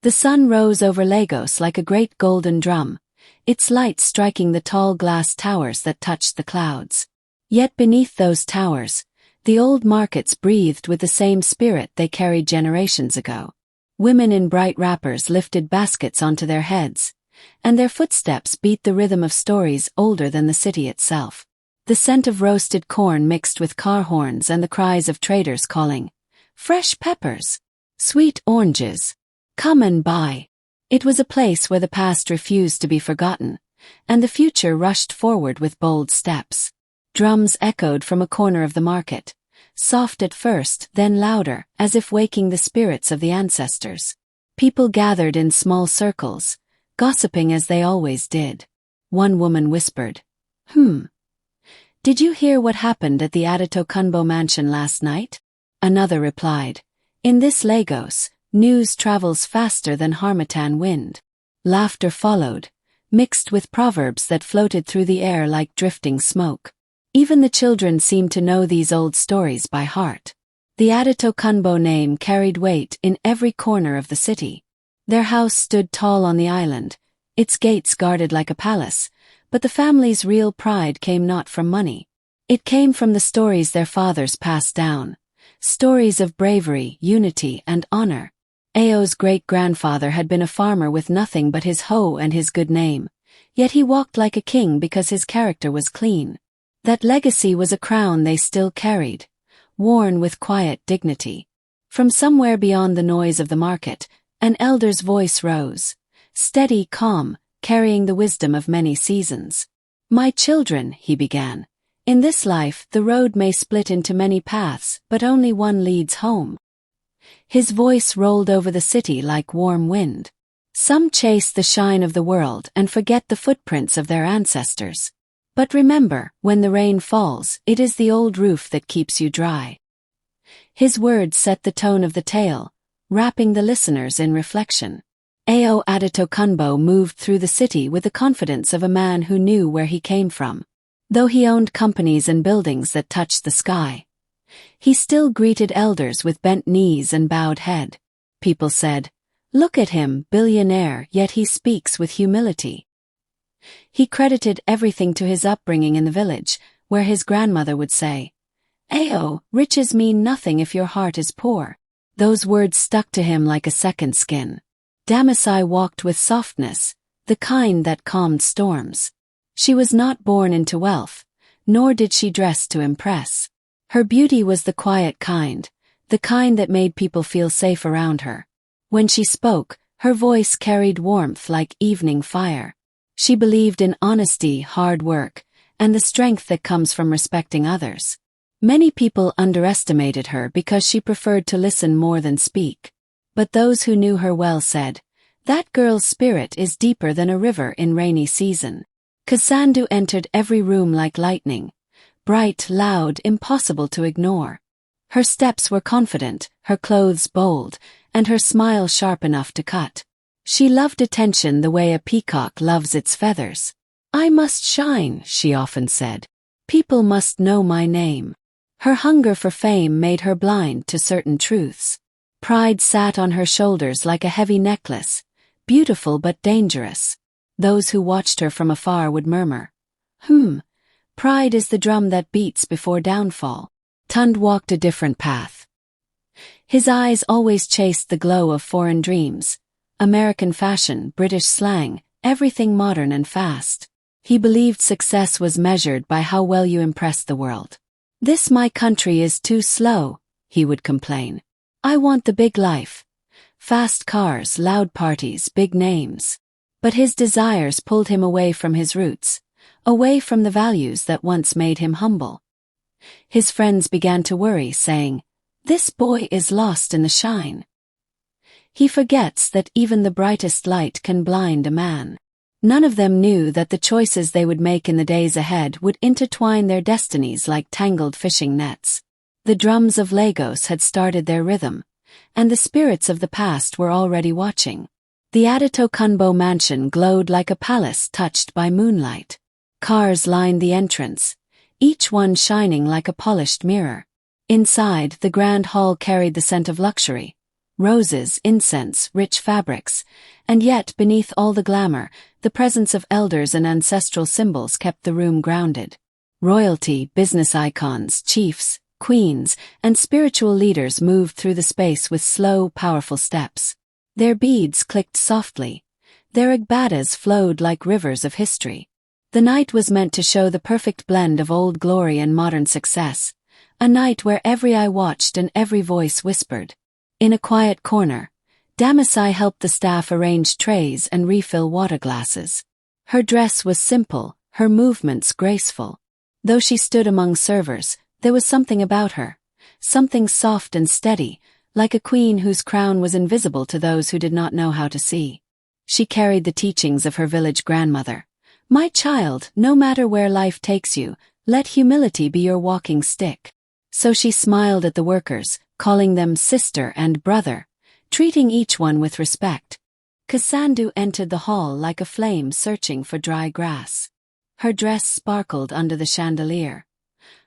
The sun rose over Lagos like a great golden drum, its light striking the tall glass towers that touched the clouds. Yet beneath those towers, the old markets breathed with the same spirit they carried generations ago. Women in bright wrappers lifted baskets onto their heads, and their footsteps beat the rhythm of stories older than the city itself. The scent of roasted corn mixed with car horns and the cries of traders calling, "Fresh peppers! Sweet oranges! Come and buy!" It was a place where the past refused to be forgotten, and the future rushed forward with bold steps. Drums echoed from a corner of the market, soft at first, then louder, as if waking the spirits of the ancestors. People gathered in small circles, gossiping as they always did. One woman whispered, Did you hear what happened at the Adetokunbo mansion last night?" Another replied, "In this Lagos, news travels faster than harmattan wind." Laughter followed, mixed with proverbs that floated through the air like drifting smoke. Even the children seemed to know these old stories by heart. The Adetokunbo name carried weight in every corner of the city. Their house stood tall on the island, its gates guarded like a palace, but the family's real pride came not from money. It came from the stories their fathers passed down, stories of bravery, unity, and honor. Ao's great-grandfather had been a farmer with nothing but his hoe and his good name, yet he walked like a king because his character was clean. That legacy was a crown they still carried, worn with quiet dignity. From somewhere beyond the noise of the market, an elder's voice rose, steady, calm, carrying the wisdom of many seasons. "My children," he began, "in this life the road may split into many paths, but only one leads home." His voice rolled over the city like warm wind. Some chase the shine of the world and forget the footprints of their ancestors. But remember, when the rain falls, it is the old roof that keeps you dry. His words set the tone of the tale, wrapping the listeners in reflection. Ao Adetokunbo moved through the city with the confidence of a man who knew where he came from. Though he owned companies and buildings that touched the sky, he still greeted elders with bent knees and bowed head. People said, "Look at him, billionaire, yet he speaks with humility." He credited everything to his upbringing in the village, where his grandmother would say, "Ao, riches mean nothing if your heart is poor." Those words stuck to him like a second skin. Damisai walked with softness, the kind that calmed storms. She was not born into wealth, nor did she dress to impress. Her beauty was the quiet kind, the kind that made people feel safe around her. When she spoke, her voice carried warmth like evening fire. She believed in honesty, hard work, and the strength that comes from respecting others. Many people underestimated her because she preferred to listen more than speak. But those who knew her well said, "That girl's spirit is deeper than a river in rainy season." Kasandu entered every room like lightning, bright, loud, impossible to ignore. Her steps were confident, her clothes bold, and her smile sharp enough to cut. She loved attention the way a peacock loves its feathers. "I must shine," she often said. "People must know my name." Her hunger for fame made her blind to certain truths. Pride sat on her shoulders like a heavy necklace, beautiful but dangerous. Those who watched her from afar would murmur, Pride is the drum that beats before downfall." Tund walked a different path. His eyes always chased the glow of foreign dreams, American fashion, British slang, everything modern and fast. He believed success was measured by how well you impressed the world. "This my country is too slow," he would complain. "I want the big life. Fast cars, loud parties, big names." But his desires pulled him away from his roots, away from the values that once made him humble. His friends began to worry, saying, "This boy is lost in the shine." He forgets that even the brightest light can blind a man. None of them knew that the choices they would make in the days ahead would intertwine their destinies like tangled fishing nets. The drums of Lagos had started their rhythm, and the spirits of the past were already watching. The Adetokunbo mansion glowed like a palace touched by moonlight. Cars lined the entrance, each one shining like a polished mirror. Inside, the grand hall carried the scent of luxury, Roses, incense, rich fabrics. And yet, beneath all the glamour, the presence of elders and ancestral symbols kept the room grounded. Royalty, business icons, chiefs, queens, and spiritual leaders moved through the space with slow, powerful steps. Their beads clicked softly. Their agbadas flowed like rivers of history. The night was meant to show the perfect blend of old glory and modern success. A night where every eye watched and every voice whispered. In a quiet corner, Damasai helped the staff arrange trays and refill water glasses. Her dress was simple, her movements graceful. Though she stood among servers, there was something about her. Something soft and steady, like a queen whose crown was invisible to those who did not know how to see. She carried the teachings of her village grandmother. My child, no matter where life takes you, let humility be your walking stick. So she smiled at the workers, calling them sister and brother, treating each one with respect. Kasandu entered the hall like a flame searching for dry grass. Her dress sparkled under the chandelier,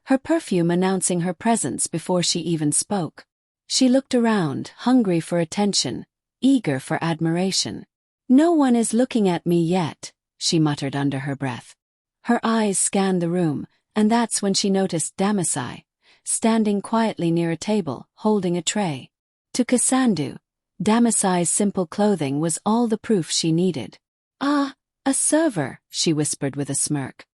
her perfume announcing her presence before she even spoke. She looked around, hungry for attention, eager for admiration. No one is looking at me yet, she muttered under her breath. Her eyes scanned the room, and that's when she noticed Damasai, standing quietly near a table, holding a tray. To Kasandu, Damasai's simple clothing was all the proof she needed. Ah, a server, she whispered with a smirk.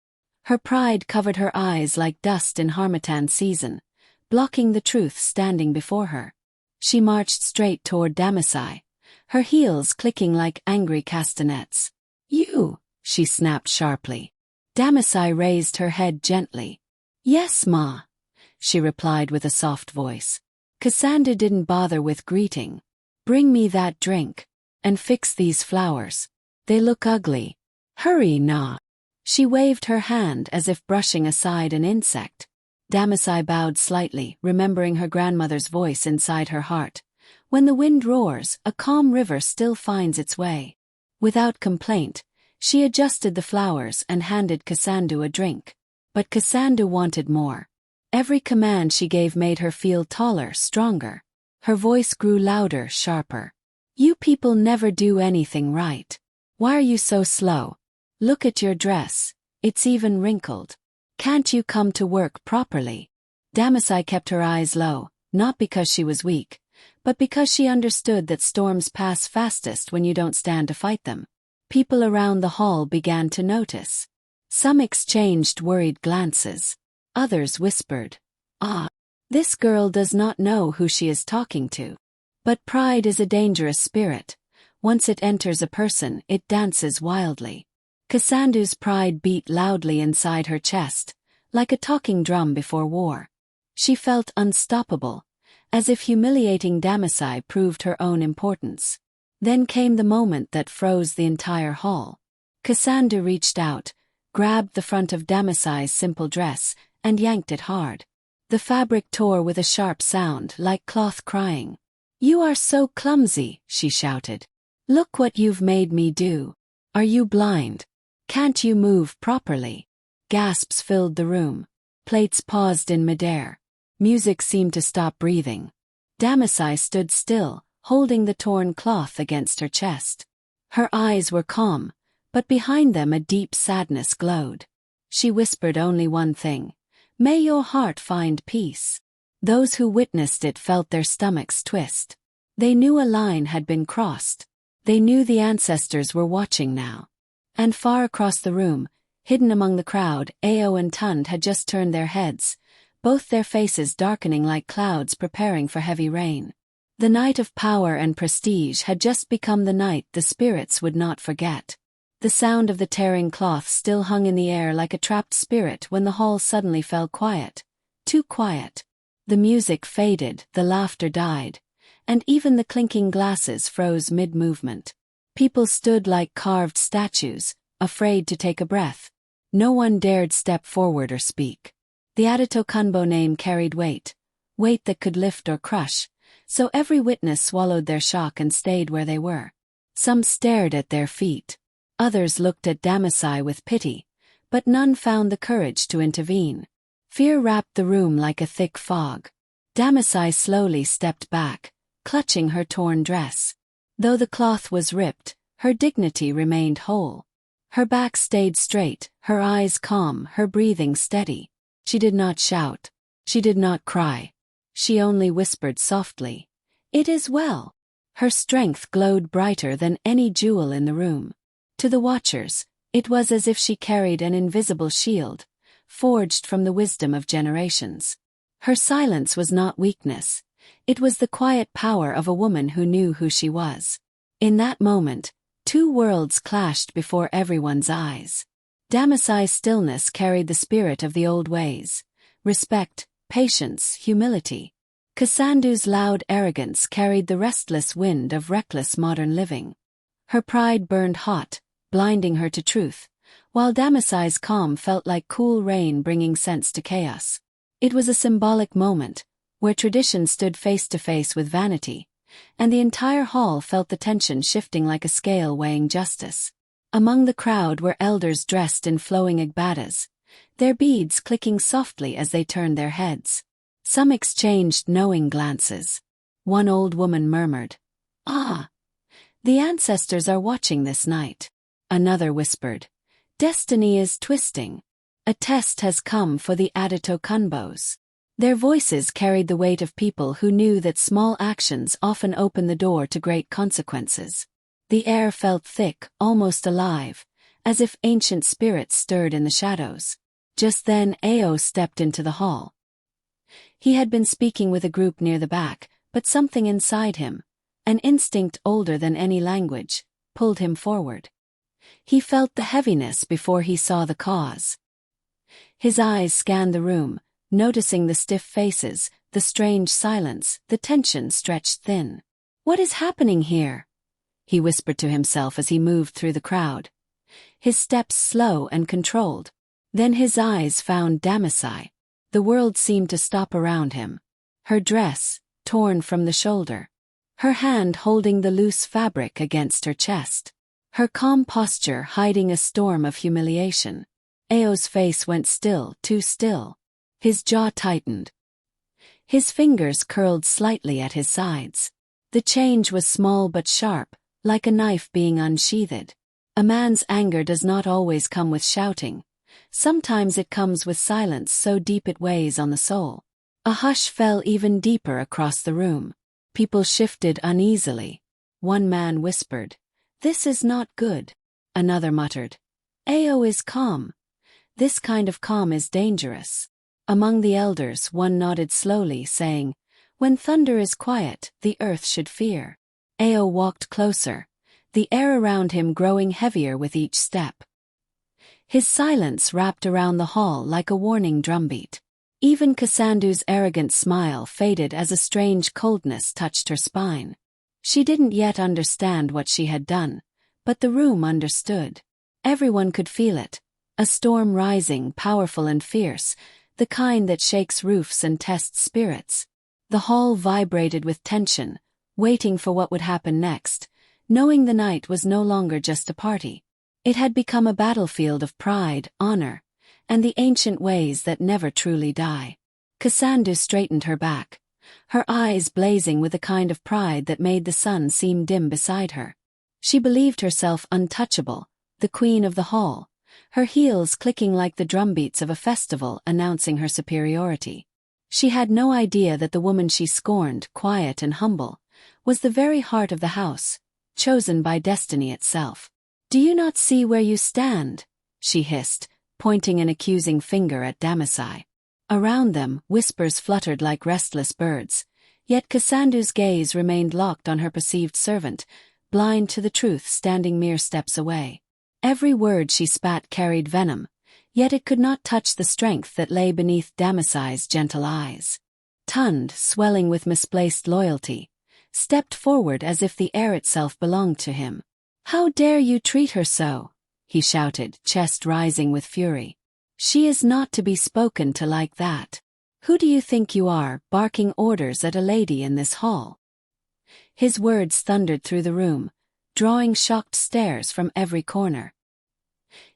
Her pride covered her eyes like dust in harmattan season, blocking the truth standing before her. She marched straight toward Damasai, her heels clicking like angry castanets. You, she snapped sharply. Damasai raised her head gently. Yes, ma, she replied with a soft voice. Cassandra didn't bother with greeting. Bring me that drink. And fix these flowers. They look ugly. Hurry, na. She waved her hand as if brushing aside an insect. Damasai bowed slightly, remembering her grandmother's voice inside her heart. When the wind roars, a calm river still finds its way. Without complaint, she adjusted the flowers and handed Kasandu a drink. But Kasandu wanted more. Every command she gave made her feel taller, stronger. Her voice grew louder, sharper. You people never do anything right. Why are you so slow? Look at your dress. It's even wrinkled. Can't you come to work properly? Damasai kept her eyes low, not because she was weak, but because she understood that storms pass fastest when you don't stand to fight them. People around the hall began to notice. Some exchanged worried glances. Others whispered, "Ah, this girl does not know who she is talking to." But pride is a dangerous spirit. Once it enters a person, it dances wildly. Kasandu's pride beat loudly inside her chest, like a talking drum before war. She felt unstoppable, as if humiliating Damasai proved her own importance. Then came the moment that froze the entire hall. Kasandu reached out, grabbed the front of Damasai's simple dress, and yanked it hard. The fabric tore with a sharp sound, like cloth crying. "You are so clumsy," she shouted. "Look what you've made me do. Are you blind? Can't you move properly?" Gasps filled the room. Plates paused in midair. Music seemed to stop breathing. Damasai stood still, holding the torn cloth against her chest. Her eyes were calm, but behind them a deep sadness glowed. She whispered only one thing. "May your heart find peace." Those who witnessed it felt their stomachs twist. They knew a line had been crossed. They knew the ancestors were watching now. And far across the room, hidden among the crowd, Ao and Tund had just turned their heads, both their faces darkening like clouds preparing for heavy rain. The night of power and prestige had just become the night the spirits would not forget. The sound of the tearing cloth still hung in the air like a trapped spirit when the hall suddenly fell quiet. Too quiet. The music faded, the laughter died, and even the clinking glasses froze mid-movement. People stood like carved statues, afraid to take a breath. No one dared step forward or speak. The Adato Kunbo name carried weight that could lift or crush, so every witness swallowed their shock and stayed where they were. Some stared at their feet. Others looked at Damasai with pity, but none found the courage to intervene. Fear wrapped the room like a thick fog. Damasai slowly stepped back, clutching her torn dress. Though the cloth was ripped, her dignity remained whole. Her back stayed straight, her eyes calm, her breathing steady. She did not shout. She did not cry. She only whispered softly, "It is well." Her strength glowed brighter than any jewel in the room. To the watchers, it was as if she carried an invisible shield, forged from the wisdom of generations. Her silence was not weakness. It was the quiet power of a woman who knew who she was. In that moment, two worlds clashed before everyone's eyes. Damasai's stillness carried the spirit of the old ways: respect, patience, humility. Kassandu's loud arrogance carried the restless wind of reckless modern living. Her pride burned hot, blinding her to truth, while Damasai's calm felt like cool rain bringing sense to chaos. It was a symbolic moment, where tradition stood face to face with vanity, and the entire hall felt the tension shifting like a scale weighing justice. Among the crowd were elders dressed in flowing agbadas, their beads clicking softly as they turned their heads. Some exchanged knowing glances. One old woman murmured, "Ah, the ancestors are watching this night." Another whispered, "Destiny is twisting. A test has come for the Adito Kunbos." Their voices carried the weight of people who knew that small actions often open the door to great consequences. The air felt thick, almost alive, as if ancient spirits stirred in the shadows. Just then Ao stepped into the hall. He had been speaking with a group near the back, but something inside him, an instinct older than any language, pulled him forward. He felt the heaviness before he saw the cause. His eyes scanned the room, noticing the stiff faces, the strange silence, the tension stretched thin. "What is happening here?" he whispered to himself as he moved through the crowd. His steps slow and controlled. Then his eyes found Damasai. The world seemed to stop around him. Her dress, torn from the shoulder. Her hand holding the loose fabric against her chest. Her calm posture hiding a storm of humiliation. Ao's face went still, too still. His jaw tightened. His fingers curled slightly at his sides. The change was small but sharp, like a knife being unsheathed. A man's anger does not always come with shouting. Sometimes it comes with silence so deep it weighs on the soul. A hush fell even deeper across the room. People shifted uneasily. One man whispered, "This is not good." Another muttered, "Ao is calm. This kind of calm is dangerous." Among the elders, one nodded slowly, saying, "When thunder is quiet, the earth should fear." Ao walked closer, the air around him growing heavier with each step. His silence wrapped around the hall like a warning drumbeat. Even Kassandu's arrogant smile faded as a strange coldness touched her spine. She didn't yet understand what she had done, but the room understood. Everyone could feel it, a storm rising, powerful and fierce, the kind that shakes roofs and tests spirits. The hall vibrated with tension, waiting for what would happen next, knowing the night was no longer just a party. It had become a battlefield of pride, honor, and the ancient ways that never truly die. Kassandu straightened her back, her eyes blazing with a kind of pride that made the sun seem dim beside her. She believed herself untouchable, the queen of the hall, her heels clicking like the drumbeats of a festival announcing her superiority. She had no idea that the woman she scorned, quiet and humble, was the very heart of the house, chosen by destiny itself. "Do you not see where you stand?" she hissed, pointing an accusing finger at Damasai. Around them, whispers fluttered like restless birds, yet Kassandu's gaze remained locked on her perceived servant, blind to the truth standing mere steps away. Every word she spat carried venom, yet it could not touch the strength that lay beneath Damasai's gentle eyes. Tund, swelling with misplaced loyalty, stepped forward as if the air itself belonged to him. "How dare you treat her so?" he shouted, chest rising with fury. "She is not to be spoken to like that. Who do you think you are, barking orders at a lady in this hall?" His words thundered through the room, drawing shocked stares from every corner.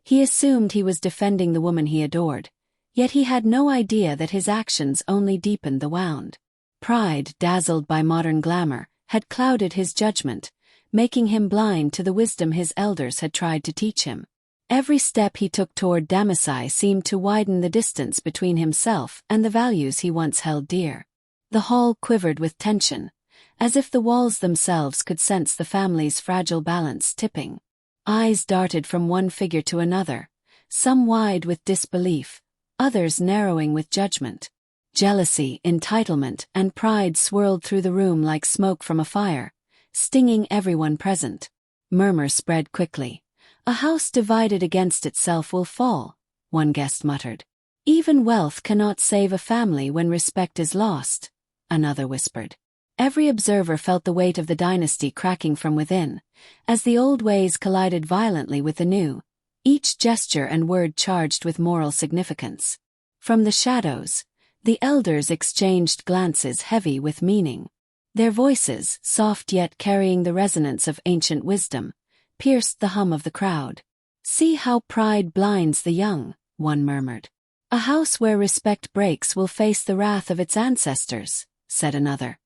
He assumed he was defending the woman he adored, yet he had no idea that his actions only deepened the wound. Pride, dazzled by modern glamour, had clouded his judgment, making him blind to the wisdom his elders had tried to teach him. Every step he took toward Damasai seemed to widen the distance between himself and the values he once held dear. The hall quivered with tension, as if the walls themselves could sense the family's fragile balance tipping. Eyes darted from one figure to another, some wide with disbelief, others narrowing with judgment. Jealousy, entitlement, and pride swirled through the room like smoke from a fire, stinging everyone present. Murmurs spread quickly. "A house divided against itself will fall," one guest muttered. "Even wealth cannot save a family when respect is lost," another whispered. Every observer felt the weight of the dynasty cracking from within, as the old ways collided violently with the new, each gesture and word charged with moral significance. From the shadows, the elders exchanged glances heavy with meaning. Their voices, soft yet carrying the resonance of ancient wisdom, pierced the hum of the crowd. "See how pride blinds the young," one murmured. "A house where respect breaks will face the wrath of its ancestors," said another,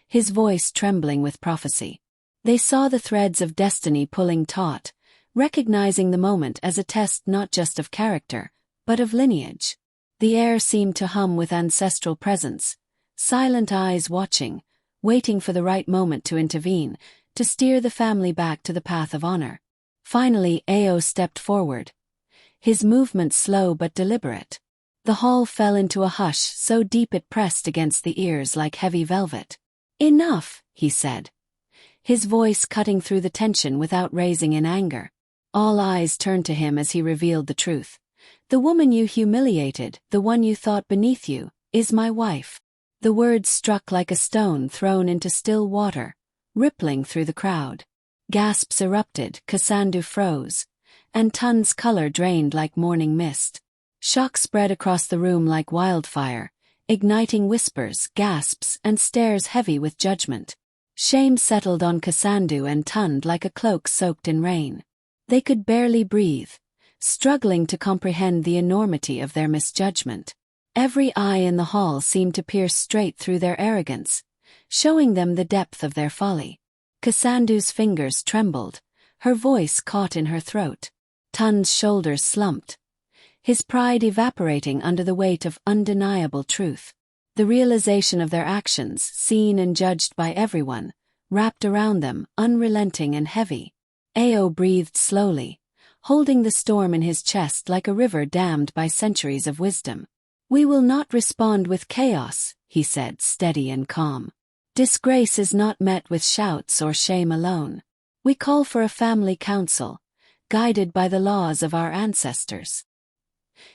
his voice trembling with prophecy. They saw the threads of destiny pulling taut, recognizing the moment as a test not just of character, but of lineage. The air seemed to hum with ancestral presence, silent eyes watching, waiting for the right moment to intervene, to steer the family back to the path of honor. Finally, Ao stepped forward, his movement slow but deliberate. The hall fell into a hush so deep it pressed against the ears like heavy velvet. "Enough," he said, his voice cutting through the tension without raising in anger. All eyes turned to him as he revealed the truth. "The woman you humiliated, the one you thought beneath you, is my wife." The words struck like a stone thrown into still water, rippling through the crowd. Gasps erupted, Kasandu froze, and Tun's color drained like morning mist. Shock spread across the room like wildfire, igniting whispers, gasps, and stares heavy with judgment. Shame settled on Kasandu and Tun like a cloak soaked in rain. They could barely breathe, struggling to comprehend the enormity of their misjudgment. Every eye in the hall seemed to pierce straight through their arrogance, showing them the depth of their folly. Kasandu's fingers trembled, her voice caught in her throat. Tun's shoulders slumped, his pride evaporating under the weight of undeniable truth. The realization of their actions, seen and judged by everyone, wrapped around them, unrelenting and heavy. Ao breathed slowly, holding the storm in his chest like a river dammed by centuries of wisdom. "We will not respond with chaos," he said, steady and calm. "Disgrace is not met with shouts or shame alone. We call for a family council, guided by the laws of our ancestors."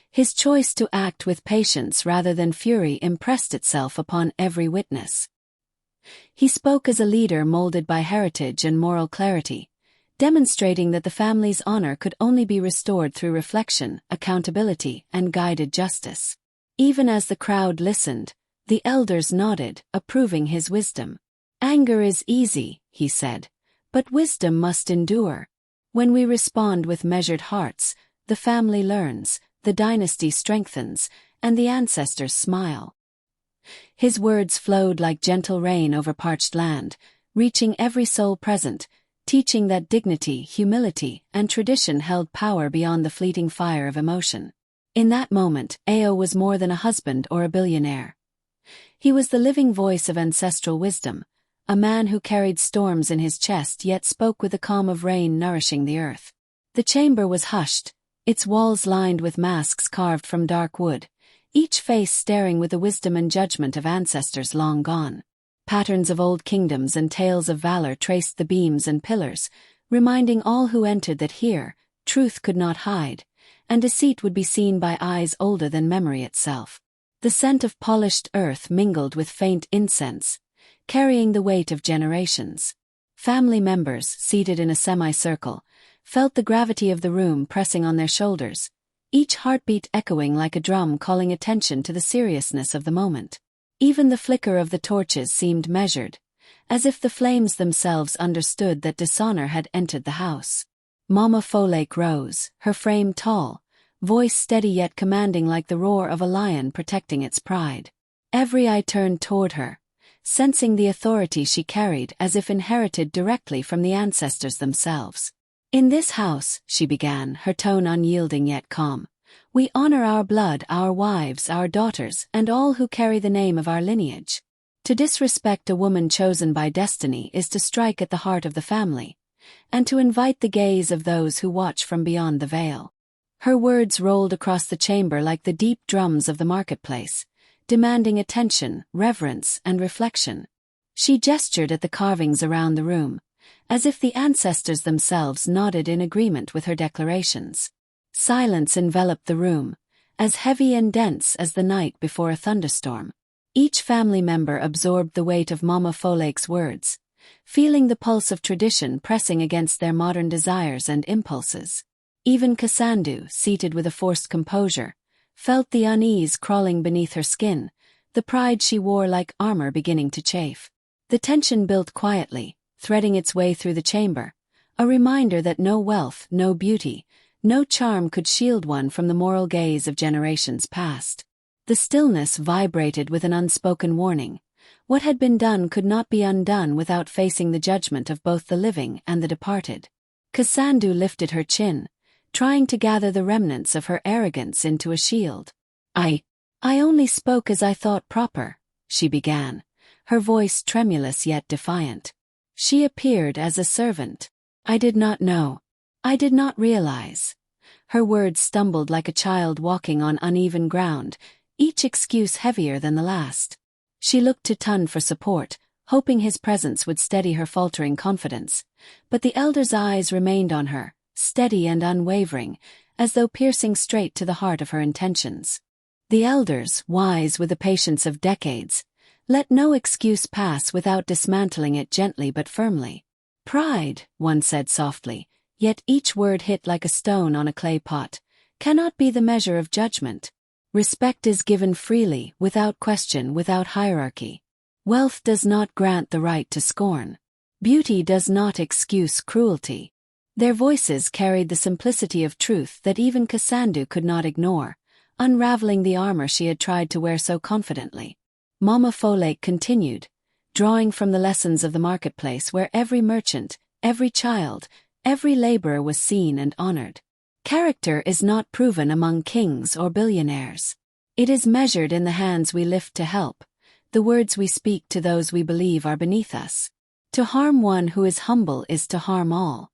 His choice to act with patience rather than fury impressed itself upon every witness. He spoke as a leader molded by heritage and moral clarity, demonstrating that the family's honor could only be restored through reflection, accountability, and guided justice. Even as the crowd listened, the elders nodded, approving his wisdom. "Anger is easy," he said, "but wisdom must endure. When we respond with measured hearts, the family learns, the dynasty strengthens, and the ancestors smile." His words flowed like gentle rain over parched land, reaching every soul present, teaching that dignity, humility, and tradition held power beyond the fleeting fire of emotion. In that moment, Ao was more than a husband or a billionaire. He was the living voice of ancestral wisdom, a man who carried storms in his chest yet spoke with the calm of rain nourishing the earth. The chamber was hushed, its walls lined with masks carved from dark wood, each face staring with the wisdom and judgment of ancestors long gone. Patterns of old kingdoms and tales of valor traced the beams and pillars, reminding all who entered that here, truth could not hide, and deceit would be seen by eyes older than memory itself. The scent of polished earth mingled with faint incense, carrying the weight of generations. Family members, seated in a semicircle, felt the gravity of the room pressing on their shoulders, each heartbeat echoing like a drum calling attention to the seriousness of the moment. Even the flicker of the torches seemed measured, as if the flames themselves understood that dishonor had entered the house. Mama Folake rose, her frame tall, voice steady yet commanding like the roar of a lion protecting its pride. Every eye turned toward her, sensing the authority she carried as if inherited directly from the ancestors themselves. "In this house," she began, her tone unyielding yet calm, "we honor our blood, our wives, our daughters, and all who carry the name of our lineage. To disrespect a woman chosen by destiny is to strike at the heart of the family, and to invite the gaze of those who watch from beyond the veil." Her words rolled across the chamber like the deep drums of the marketplace, demanding attention, reverence, and reflection. She gestured at the carvings around the room, as if the ancestors themselves nodded in agreement with her declarations. Silence enveloped the room, as heavy and dense as the night before a thunderstorm. Each family member absorbed the weight of Mama Folek's words, feeling the pulse of tradition pressing against their modern desires and impulses. Even Cassandra, seated with a forced composure, felt the unease crawling beneath her skin, the pride she wore like armor beginning to chafe. The tension built quietly, threading its way through the chamber, a reminder that no wealth, no beauty, no charm could shield one from the moral gaze of generations past. The stillness vibrated with an unspoken warning. What had been done could not be undone without facing the judgment of both the living and the departed. Cassandra lifted her chin, trying to gather the remnants of her arrogance into a shield. I only spoke as I thought proper," she began, her voice tremulous yet defiant. "She appeared as a servant. I did not know. I did not realize." Her words stumbled like a child walking on uneven ground, each excuse heavier than the last. She looked to Tun for support, hoping his presence would steady her faltering confidence, but the elder's eyes remained on her, steady and unwavering, as though piercing straight to the heart of her intentions. The elders, wise with the patience of decades, let no excuse pass without dismantling it gently but firmly. "Pride," one said softly, yet each word hit like a stone on a clay pot, "cannot be the measure of judgment. Respect is given freely, without question, without hierarchy. Wealth does not grant the right to scorn. Beauty does not excuse cruelty." Their voices carried the simplicity of truth that even Cassandra could not ignore, unraveling the armor she had tried to wear so confidently. Mama Folek continued, drawing from the lessons of the marketplace where every merchant, every child, every laborer was seen and honored. "Character is not proven among kings or billionaires. It is measured in the hands we lift to help, the words we speak to those we believe are beneath us. To harm one who is humble is to harm all.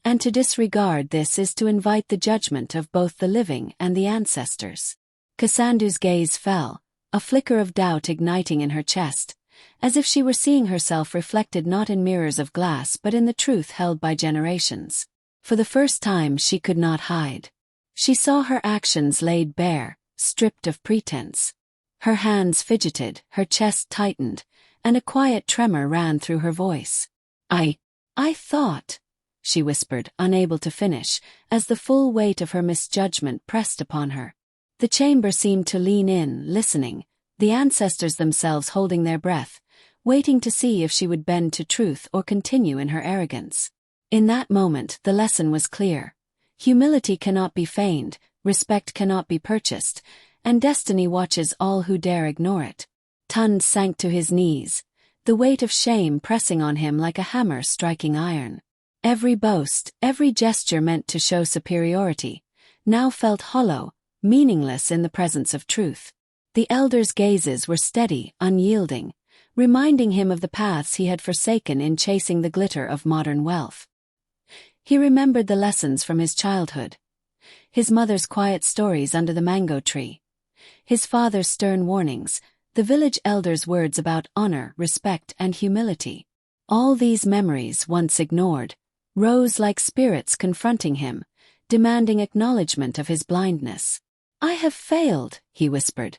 And to disregard this is to invite the judgment of both the living and the ancestors." Cassandra's gaze fell, a flicker of doubt igniting in her chest, as if she were seeing herself reflected not in mirrors of glass but in the truth held by generations. For the first time she could not hide. She saw her actions laid bare, stripped of pretense. Her hands fidgeted, her chest tightened, and a quiet tremor ran through her voice. I thought," she whispered, unable to finish, as the full weight of her misjudgment pressed upon her. The chamber seemed to lean in, listening, the ancestors themselves holding their breath, waiting to see if she would bend to truth or continue in her arrogance. In that moment the lesson was clear. Humility cannot be feigned, respect cannot be purchased, and destiny watches all who dare ignore it. Tun sank to his knees, the weight of shame pressing on him like a hammer striking iron. Every boast, every gesture meant to show superiority, now felt hollow, meaningless in the presence of truth. The elders' gazes were steady, unyielding, reminding him of the paths he had forsaken in chasing the glitter of modern wealth. He remembered the lessons from his childhood. His mother's quiet stories under the mango tree. His father's stern warnings, the village elders' words about honor, respect, and humility. All these memories, once ignored, rose like spirits confronting him, demanding acknowledgement of his blindness. "I have failed," he whispered,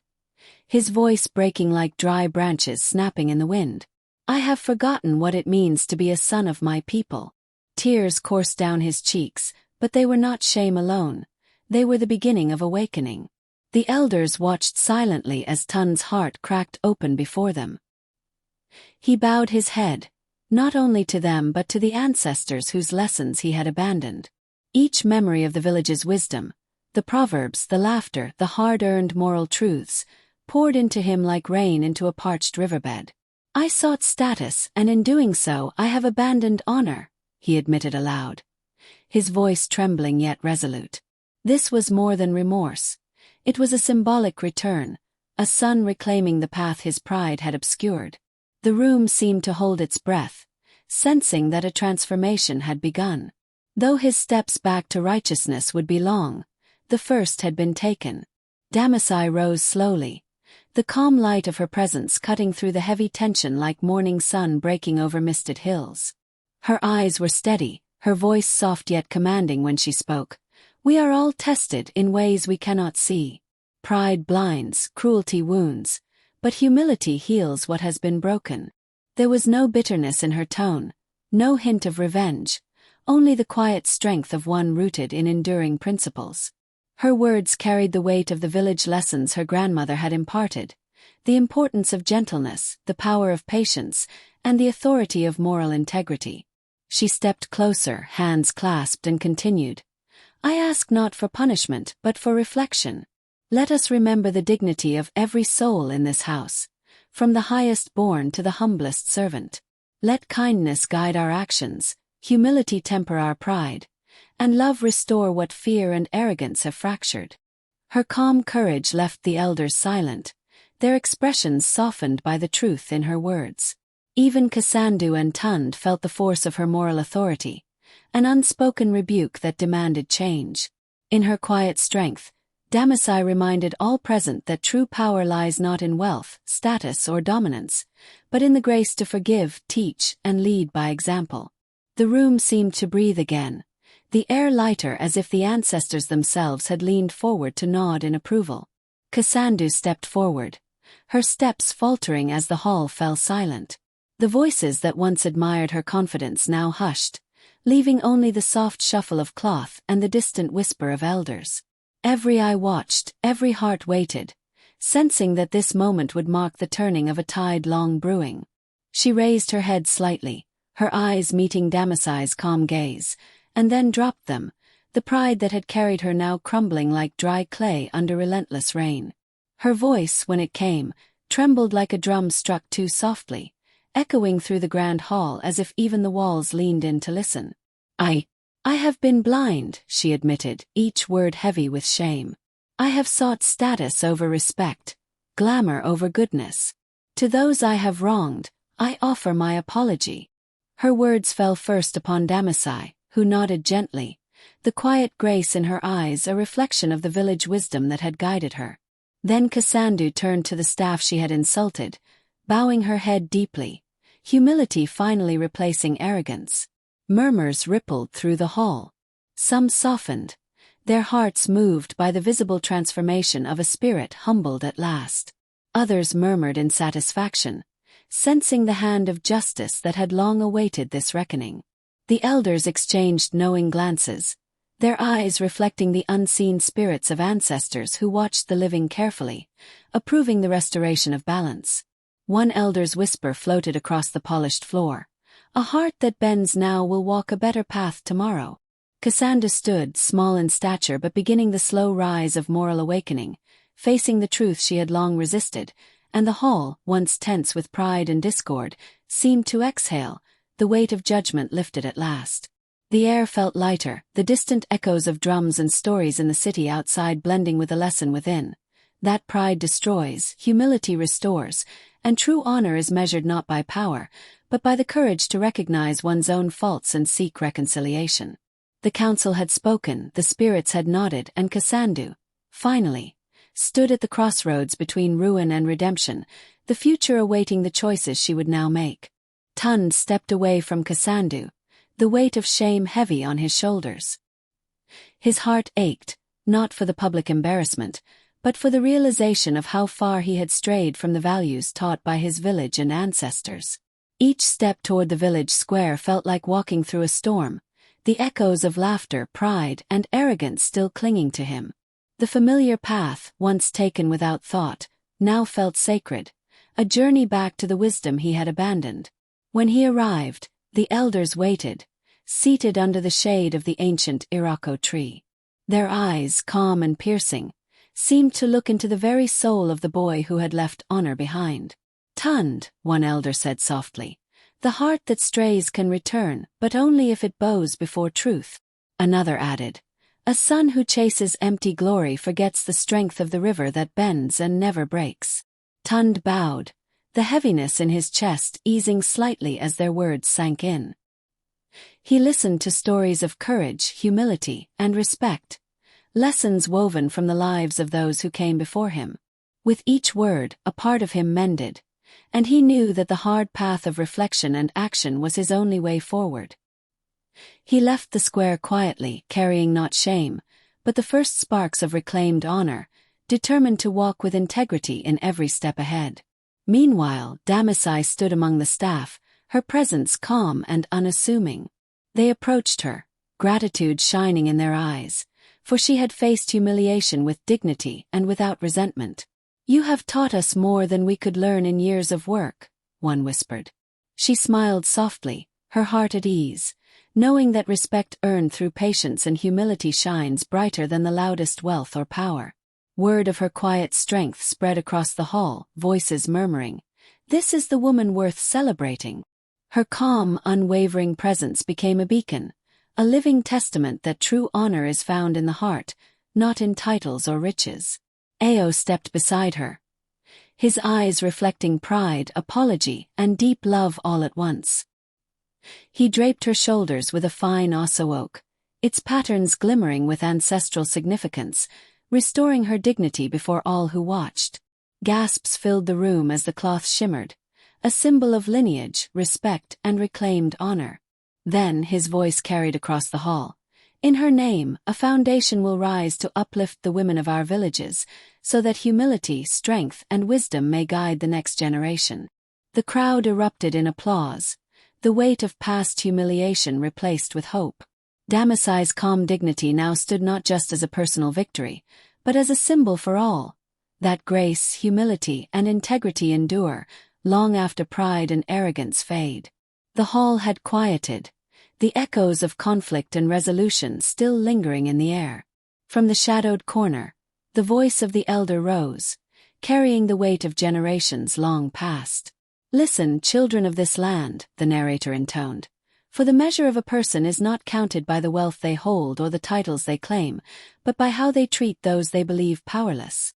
his voice breaking like dry branches snapping in the wind. "I have forgotten what it means to be a son of my people." Tears coursed down his cheeks, but they were not shame alone. They were the beginning of awakening. The elders watched silently as Tun's heart cracked open before them. He bowed his head, not only to them but to the ancestors whose lessons he had abandoned. Each memory of the village's wisdom, the proverbs, the laughter, the hard-earned moral truths, poured into him like rain into a parched riverbed. I sought status, and in doing so I have abandoned honor, he admitted aloud, his voice trembling yet resolute. This was more than remorse. It was a symbolic return, a son reclaiming the path his pride had obscured. The room seemed to hold its breath, sensing that a transformation had begun. Though his steps back to righteousness would be long, the first had been taken. Damasai rose slowly, the calm light of her presence cutting through the heavy tension like morning sun breaking over misted hills. Her eyes were steady, her voice soft yet commanding when she spoke. We are all tested in ways we cannot see. Pride blinds, cruelty wounds, but humility heals what has been broken. There was no bitterness in her tone, no hint of revenge, only the quiet strength of one rooted in enduring principles. Her words carried the weight of the village lessons her grandmother had imparted, the importance of gentleness, the power of patience, and the authority of moral integrity. She stepped closer, hands clasped, and continued, I ask not for punishment but for reflection. Let us remember the dignity of every soul in this house, from the highest born to the humblest servant. Let kindness guide our actions, humility temper our pride, and love restore what fear and arrogance have fractured. Her calm courage left the elders silent, their expressions softened by the truth in her words. Even Kasandu and Tund felt the force of her moral authority, an unspoken rebuke that demanded change. In her quiet strength, Damasai reminded all present that true power lies not in wealth, status, or dominance, but in the grace to forgive, teach, and lead by example. The room seemed to breathe again, the air lighter as if the ancestors themselves had leaned forward to nod in approval. Kasandu stepped forward, her steps faltering as the hall fell silent. The voices that once admired her confidence now hushed, leaving only the soft shuffle of cloth and the distant whisper of elders. Every eye watched, every heart waited, sensing that this moment would mark the turning of a tide long brewing. She raised her head slightly, her eyes meeting Damasai's calm gaze, and then dropped them, the pride that had carried her now crumbling like dry clay under relentless rain. Her voice, when it came, trembled like a drum struck too softly, echoing through the grand hall as if even the walls leaned in to listen. I have been blind, she admitted, each word heavy with shame. I have sought status over respect, glamour over goodness. To those I have wronged, I offer my apology. Her words fell first upon Damasai, who nodded gently, the quiet grace in her eyes a reflection of the village wisdom that had guided her. Then Kasandu turned to the staff she had insulted, bowing her head deeply, humility finally replacing arrogance. Murmurs rippled through the hall. Some softened, their hearts moved by the visible transformation of a spirit humbled at last. Others murmured in satisfaction, sensing the hand of justice that had long awaited this reckoning. The elders exchanged knowing glances, their eyes reflecting the unseen spirits of ancestors who watched the living carefully, approving the restoration of balance. One elder's whisper floated across the polished floor. A heart that bends now will walk a better path tomorrow. Cassandra stood, small in stature but beginning the slow rise of moral awakening, facing the truth she had long resisted, and the hall, once tense with pride and discord, seemed to exhale, the weight of judgment lifted at last. The air felt lighter, the distant echoes of drums and stories in the city outside blending with the lesson within. That pride destroys, humility restores, and true honor is measured not by power, but by the courage to recognize one's own faults and seek reconciliation. The council had spoken, the spirits had nodded, and Cassandra, finally, stood at the crossroads between ruin and redemption, the future awaiting the choices she would now make. Tund stepped away from Cassandra, the weight of shame heavy on his shoulders. His heart ached, not for the public embarrassment, but for the realization of how far he had strayed from the values taught by his village and ancestors. Each step toward the village square felt like walking through a storm, the echoes of laughter, pride, and arrogance still clinging to him. The familiar path, once taken without thought, now felt sacred, a journey back to the wisdom he had abandoned. When he arrived, the elders waited, seated under the shade of the ancient Irako tree. Their eyes, calm and piercing, seemed to look into the very soul of the boy who had left honor behind. Tund, one elder said softly. The heart that strays can return, but only if it bows before truth. Another added. A son who chases empty glory forgets the strength of the river that bends and never breaks. Tund bowed, the heaviness in his chest easing slightly as their words sank in. He listened to stories of courage, humility, and respect, lessons woven from the lives of those who came before him. With each word, a part of him mended, and he knew that the hard path of reflection and action was his only way forward. He left the square quietly, carrying not shame, but the first sparks of reclaimed honor, determined to walk with integrity in every step ahead. Meanwhile, Damasai stood among the staff, her presence calm and unassuming. They approached her, gratitude shining in their eyes, for she had faced humiliation with dignity and without resentment. "You have taught us more than we could learn in years of work," one whispered. She smiled softly, her heart at ease, knowing that respect earned through patience and humility shines brighter than the loudest wealth or power. Word of her quiet strength spread across the hall, voices murmuring, "This is the woman worth celebrating." Her calm, unwavering presence became a beacon, a living testament that true honor is found in the heart, not in titles or riches. Ao stepped beside her, his eyes reflecting pride, apology, and deep love all at once. He draped her shoulders with a fine osso oak, its patterns glimmering with ancestral significance, restoring her dignity before all who watched. Gasps filled the room as the cloth shimmered, a symbol of lineage, respect, and reclaimed honor. Then his voice carried across the hall. "In her name, a foundation will rise to uplift the women of our villages, so that humility, strength, and wisdom may guide the next generation." The crowd erupted in applause, the weight of past humiliation replaced with hope. Damasai's calm dignity now stood not just as a personal victory, but as a symbol for all, that grace, humility, and integrity endure, long after pride and arrogance fade. The hall had quieted, the echoes of conflict and resolution still lingering in the air. From the shadowed corner, the voice of the elder rose, carrying the weight of generations long past. "Listen, children of this land," the narrator intoned, "for the measure of a person is not counted by the wealth they hold or the titles they claim, but by how they treat those they believe powerless."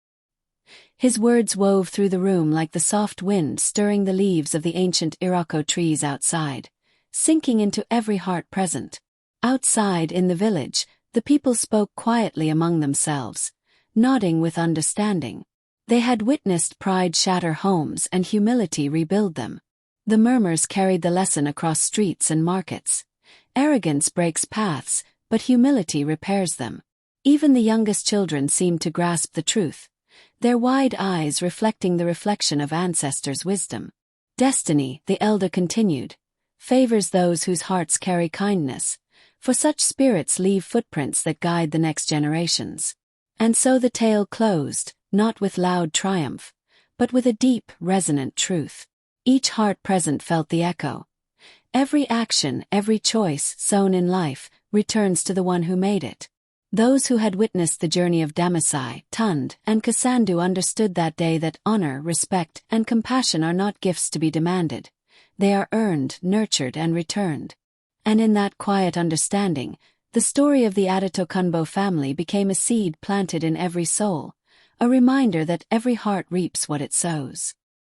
His words wove through the room like the soft wind stirring the leaves of the ancient Iroko trees outside, sinking into every heart present. Outside in the village, the people spoke quietly among themselves, nodding with understanding. They had witnessed pride shatter homes and humility rebuild them. The murmurs carried the lesson across streets and markets. Arrogance breaks paths, but humility repairs them. Even the youngest children seemed to grasp the truth, their wide eyes reflecting the reflection of ancestors' wisdom. "Destiny," the elder continued, "favors those whose hearts carry kindness, for such spirits leave footprints that guide the next generations." And so the tale closed, not with loud triumph, but with a deep, resonant truth. Each heart present felt the echo. Every action, every choice sown in life, returns to the one who made it. Those who had witnessed the journey of Damasai, Tund, and Kasandu understood that day that honor, respect, and compassion are not gifts to be demanded. They are earned, nurtured, and returned. And in that quiet understanding, the story of the Adetokunbo family became a seed planted in every soul, a reminder that every heart reaps what it sows.